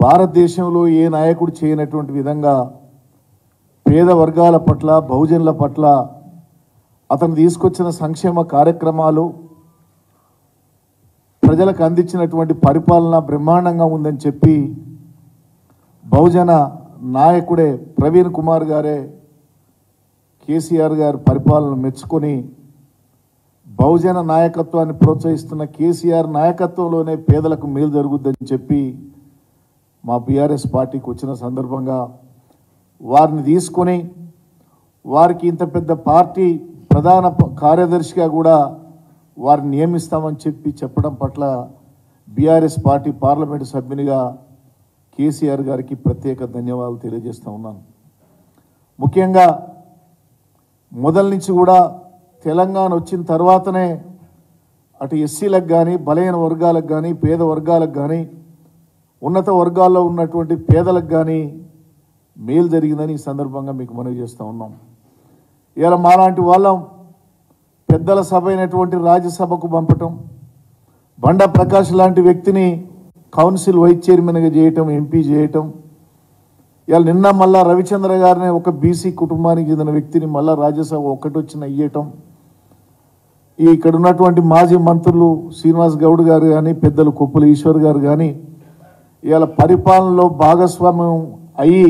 భారతదేశంలో ఏ నాయకుడు చేయనటువంటి విధంగా పేద వర్గాల పట్ల బహుజనుల పట్ల అతను తీసుకొచ్చిన సంక్షేమ కార్యక్రమాలు ప్రజలకు అందించినటువంటి పరిపాలన బ్రహ్మాండంగా ఉందని చెప్పి బహుజన నాయకుడే ప్రవీణ్ కుమార్ గారే కేసీఆర్ గారి పరిపాలన మెచ్చుకొని బహుజన నాయకత్వాన్ని ప్రోత్సహిస్తున్న కేసీఆర్ నాయకత్వంలోనే పేదలకు మేలు జరుగుద్దని చెప్పి మా బీఆర్ఎస్ పార్టీకి వచ్చిన సందర్భంగా వారిని తీసుకొని వారికి ఇంత పెద్ద పార్టీ ప్రధాన కార్యదర్శిగా కూడా వారిని నియమిస్తామని చెప్పడం పట్ల బీఆర్ఎస్ పార్టీ పార్లమెంటు సభ్యునిగా కేసీఆర్ గారికి ప్రత్యేక ధన్యవాదాలు తెలియజేస్తూ ఉన్నాను. ముఖ్యంగా మొదటి నుంచి కూడా తెలంగాణ వచ్చిన తర్వాతనే అటు ఎస్సీలకు కానీ బలహీన వర్గాలకు కానీ పేద వర్గాలకు కానీ ఉన్నత వర్గాల్లో ఉన్నటువంటి పేదలకు కానీ మేలు జరిగిందని ఈ సందర్భంగా మీకు మనవి చేస్తూ ఉన్నాం. ఇలా మాలాంటి వాళ్ళం పెద్దల సభ అయినటువంటి రాజ్యసభకు పంపటం, బండా ప్రకాష్ లాంటి వ్యక్తిని కౌన్సిల్ వైస్ చైర్మన్గా చేయటం, ఎంపీ చేయటం, ఇలా నిన్న మళ్ళా రవిచంద్ర గారిని ఒక బీసీ కుటుంబానికి చెందిన వ్యక్తిని మళ్ళా రాజ్యసభ ఒక్కటి వచ్చిన ఇయ్యటం, ఇక్కడ ఉన్నటువంటి మాజీ మంత్రులు శ్రీనివాస్ గౌడ్ గారు కానీ పెద్దలు కొప్పుల ఈశ్వర్ గారు కానీ ఇలా పరిపాలనలో భాగస్వామ్యం అయ్యి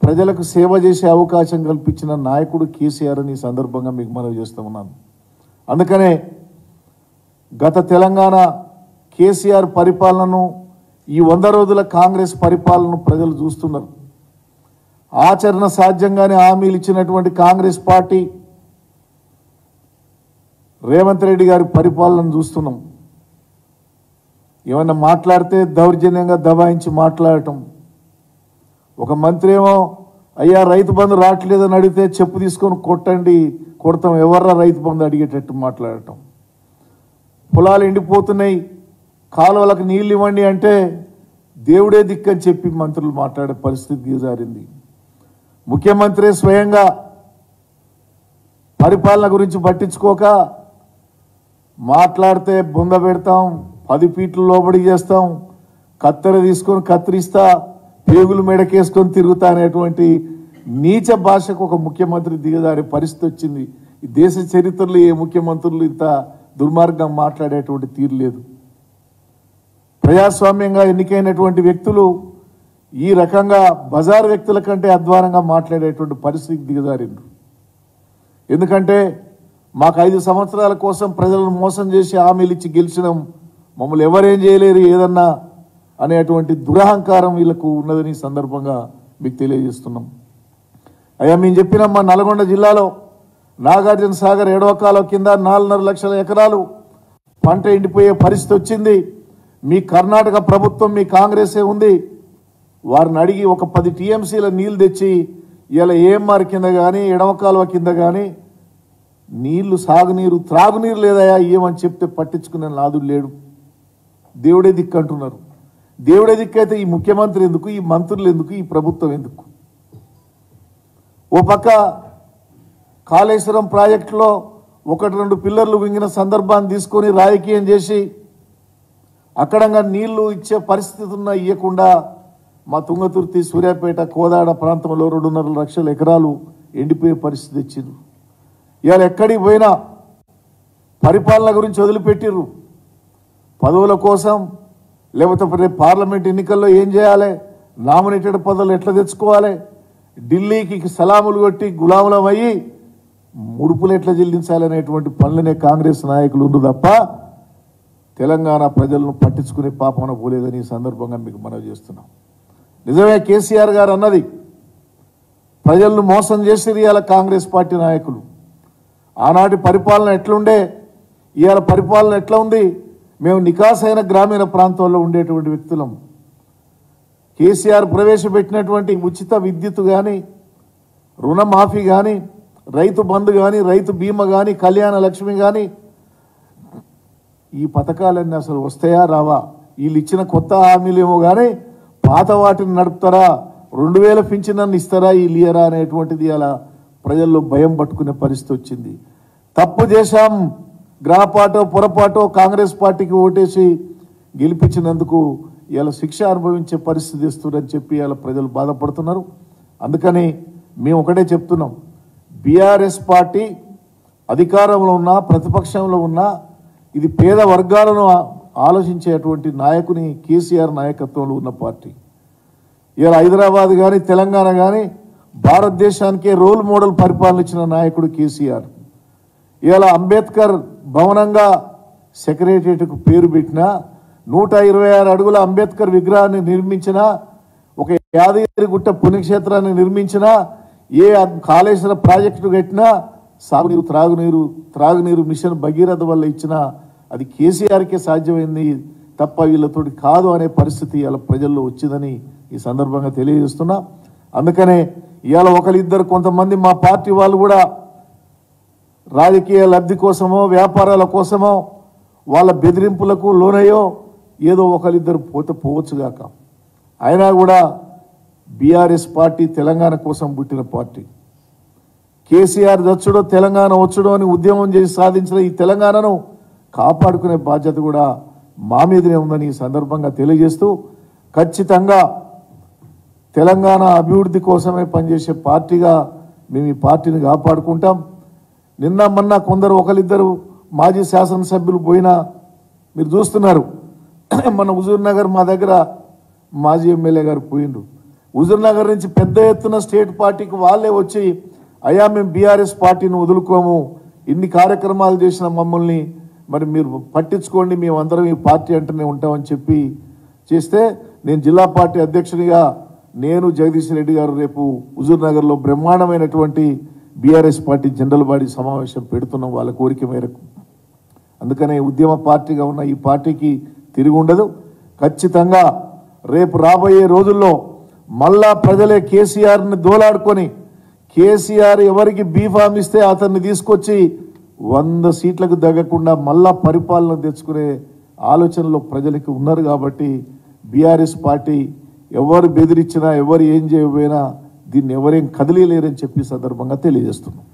ప్రజలకు సేవ చేసే అవకాశం కల్పించిన నాయకుడు కేసీఆర్ అని ఈ సందర్భంగా మీకు మనవి చేస్తూ ఉన్నాను. అందుకనే గత తెలంగాణ కేసీఆర్ పరిపాలనను ఈ 100 రోజుల కాంగ్రెస్ పరిపాలనను ప్రజలు చూస్తున్నారు. ఆచరణ సాధ్యంగానే హామీలు ఇచ్చినటువంటి కాంగ్రెస్ పార్టీ రేవంత్ రెడ్డి గారి పరిపాలనను చూస్తున్నాం. ఏమన్నా మాట్లాడితే దౌర్జన్యంగా దబాయించి మాట్లాడటం, ఒక మంత్రి ఏమో అయ్యా రైతు బంధు రావట్లేదని అడిగితే చెప్పు తీసుకొని కొడతాం ఎవర్రా రైతు బంధు అడిగేటట్టు మాట్లాడటం, పొలాలు ఎండిపోతున్నాయి కాలువలకు నీళ్ళు ఇవ్వండి అంటే దేవుడే దిక్కని చెప్పి మంత్రులు మాట్లాడే పరిస్థితి దిగజారింది. ముఖ్యమంత్రి స్వయంగా పరిపాలన గురించి పట్టించుకోక మాట్లాడితే బొంద పెడతాం, 10 ఫీట్లు లోబడి చేస్తాం, కత్తెర తీసుకొని కత్తిరిస్తా, పేగులు మెడకేసుకొని తిరుగుతా అనేటువంటి నీచ భాషకు ఒక ముఖ్యమంత్రి దిగజారే పరిస్థితి వచ్చింది. ఈ దేశ చరిత్రలో ఏ ముఖ్యమంత్రులు ఇంత దుర్మార్గం మాట్లాడేటువంటి తీరు లేదు. ప్రజాస్వామ్యంగా ఎన్నికైనటువంటి వ్యక్తులు ఈ రకంగా బజార్ వ్యక్తుల కంటే అధ్వానంగా మాట్లాడేటువంటి పరిస్థితి దిగజారిండ్రు. ఎందుకంటే మాకు 5 సంవత్సరాల కోసం ప్రజలను మోసం చేసి హామీలు ఇచ్చి గెలిచినాం, మమ్మల్ని ఎవరేం చేయలేరు ఏదన్నా అనేటువంటి దురహంకారం వీళ్ళకు ఉన్నదని సందర్భంగా మీకు తెలియజేస్తున్నాం. అయ్యా మేము చెప్పినాం, మా నల్గొండ జిల్లాలో నాగార్జున సాగర్ ఎడవకాలం కింద 4.5 లక్షల ఎకరాలు పంట ఎండిపోయే పరిస్థితి వచ్చింది. మీ కర్ణాటక ప్రభుత్వం మీ కాంగ్రెసే ఉంది, వారిని అడిగి ఒక 10 టీఎంసీల నీళ్లు తెచ్చి ఇలా ఏఎంఆర్ కింద కానీ ఎడవకాలువ కింద కానీ నీళ్లు సాగునీరు త్రాగునీరు లేదయా ఏమని చెప్తే పట్టించుకునే నాదుడు లేడు. దేవుడే దిక్కు అంటున్నారు. దేవుడే దిక్కైతే ఈ ముఖ్యమంత్రి ఎందుకు, ఈ మంత్రులు ఎందుకు, ఈ ప్రభుత్వం ఎందుకు? ఓ పక్క కాళేశ్వరం ప్రాజెక్టులో 1-2 పిల్లర్లు వింగిన సందర్భాన్ని తీసుకొని రాజకీయం చేసి అక్కడంగా నీళ్లు ఇచ్చే పరిస్థితి ఉన్నా ఇవ్వకుండా మా తుంగతుర్తి సూర్యాపేట కోదాడ ప్రాంతంలో 2.5 లక్షల ఎకరాలు ఎండిపోయే పరిస్థితి వచ్చింది. ఇవాళ ఎక్కడికి పోయినా పరిపాలన గురించి వదిలిపెట్టిర్రు. పదవుల కోసం లేకపోతే పార్లమెంట్ ఎన్నికల్లో ఏం చేయాలి, నామినేటెడ్ పదవులు ఎట్లా తెచ్చుకోవాలి, ఢిల్లీకి సలాములు కొట్టి గులాములం అయ్యి ముడుపులు ఎట్లా చెల్లించాలనేటువంటి పనులనే కాంగ్రెస్ నాయకులు ఉండు తప్ప తెలంగాణ ప్రజలను పట్టించుకునే పాపన పోలేదని ఈ సందర్భంగా మీకు మనవి చేస్తున్నాం. నిజమే కేసీఆర్ గారు అన్నది, ప్రజలను మోసం చేసేది ఇవాళ కాంగ్రెస్ పార్టీ నాయకులు. ఆనాటి పరిపాలన ఎట్లుండే, ఇవాళ పరిపాలన ఎట్లా ఉంది? మేము నికాసైన గ్రామీణ ప్రాంతాల్లో ఉండేటువంటి వ్యక్తులం. కేసీఆర్ ప్రవేశపెట్టినటువంటి ఉచిత విద్యుత్ కానీ, రుణమాఫీ కానీ, రైతు బంధు కానీ, రైతు బీమా కానీ, కళ్యాణ లక్ష్మి కానీ, ఈ పథకాలన్నీ అసలు వస్తాయా రావా? వీళ్ళు ఇచ్చిన కొత్త హామీలేమో కానీ పాత వాటిని నడుపుతారా, 2000 పింఛనನ್ನು ఇస్తారా వీళ్ళు ఇయరా అనేటువంటిది అలా ప్రజల్లో భయం పట్టుకునే పరిస్థితి వచ్చింది. తప్పు చేశాం, గ్రహపాటో పొరపాటో కాంగ్రెస్ పార్టీకి ఓటేసి గెలిపించినందుకు ఇలా శిక్ష అనుభవించే పరిస్థితి ఇస్తున్నారని చెప్పి ఇలా ప్రజలు బాధపడుతున్నారు. అందుకని మేము ఒకటే చెప్తున్నాం, బీఆర్ఎస్ పార్టీ అధికారంలో ఉన్నా ప్రతిపక్షంలో ఉన్నా ఇది పేద వర్గాలను ఆలోచించేటువంటి నాయకుని కేసీఆర్ నాయకత్వంలో ఉన్న పార్టీ. ఇలా హైదరాబాద్ కానీ తెలంగాణ కానీ భారతదేశానికే రోల్ మోడల్ పరిపాలన ఇచ్చిన నాయకుడు కేసీఆర్. ఇలా అంబేద్కర్ భవనంగా సెక్రటరియట్కు పేరు పెట్టిన 126 అడుగుల అంబేద్కర్ విగ్రహాన్ని నిర్మించిన, ఒక యాదగిరిగుట్ట పుణ్యక్షేత్రాన్ని నిర్మించిన, ఏ కాళేశ్వర ప్రాజెక్టు కట్టినా సాగునీరు త్రాగునీరు మిషన్ భగీరథ వల్ల ఇచ్చిన అది కేసీఆర్కే సాధ్యమైంది తప్ప వీళ్ళతోటి కాదు అనే పరిస్థితి ఇలా ప్రజల్లో వచ్చిందని ఈ సందర్భంగా తెలియజేస్తున్నా. అందుకనే ఇవాళ ఒకరిద్దరు కొంతమంది మా పార్టీ వాళ్ళు కూడా రాజకీయ లబ్ధి కోసమో వ్యాపారాల కోసమో వాళ్ళ బెదిరింపులకు లోనయ్యో ఏదో ఒకరిద్దరు పోవచ్చుగాక, అయినా కూడా బీఆర్ఎస్ పార్టీ తెలంగాణ కోసం పుట్టిన పార్టీ. కేసీఆర్ దచ్చుడో తెలంగాణ వచ్చుడో అని ఉద్యమం చేసి సాధించిన ఈ తెలంగాణను కాపాడుకునే బాధ్యత కూడా మా మీదనే ఉందని ఈ సందర్భంగా తెలియజేస్తూ, ఖచ్చితంగా తెలంగాణ అభివృద్ధి కోసమే పనిచేసే పార్టీగా మేము ఈ పార్టీని కాపాడుకుంటాం. నిన్న మొన్న కొందరు ఒకరిద్దరు మాజీ శాసనసభ్యులు పోయినా మీరు చూస్తున్నారు. మన హుజూర్నగర్ మా దగ్గర మాజీ ఎమ్మెల్యే గారు పోయిండ్రు. హుజూర్నగర్ నుంచి పెద్ద ఎత్తున స్టేట్ పార్టీకి వాళ్ళే వచ్చి, అయ్యా మేము బీఆర్ఎస్ పార్టీని వదులుకోము, ఇన్ని కార్యక్రమాలు చేసిన మమ్మల్ని మరి మీరు పట్టించుకోండి, మేమందరం ఈ పార్టీ అంటూనే ఉంటామని చెప్పి చేస్తే, నేను జిల్లా పార్టీ అధ్యక్షునిగా నేను జగదీష్ రెడ్డి గారు రేపు హుజూర్నగర్లో బ్రహ్మాండమైనటువంటి బీఆర్ఎస్ పార్టీ జనరల్ బాడీ సమావేశం పెడుతున్నాం వాళ్ళ కోరిక మేరకు. అందుకనే ఉద్యమ పార్టీగా ఉన్న ఈ పార్టీకి తిరిగి ఉండదు. ఖచ్చితంగా రేపు రాబోయే రోజుల్లో మళ్ళా ప్రజలే కేసీఆర్ని దోలాడుకొని, కేసీఆర్ ఎవరికి బీఫామ్ ఇస్తే అతన్ని తీసుకొచ్చి 100 సీట్లకు దగ్గకుండా మళ్ళా పరిపాలన తెచ్చుకునే ఆలోచనలో ప్రజలకు ఉన్నారు. కాబట్టి బీఆర్ఎస్ పార్టీ ఎవరు బెదిరించినా ఎవరు ఏం చేయకపోయినా దీన్ని ఎవరేం కదిలేరని చెప్పి సందర్భంగా తెలియజేస్తున్నాం.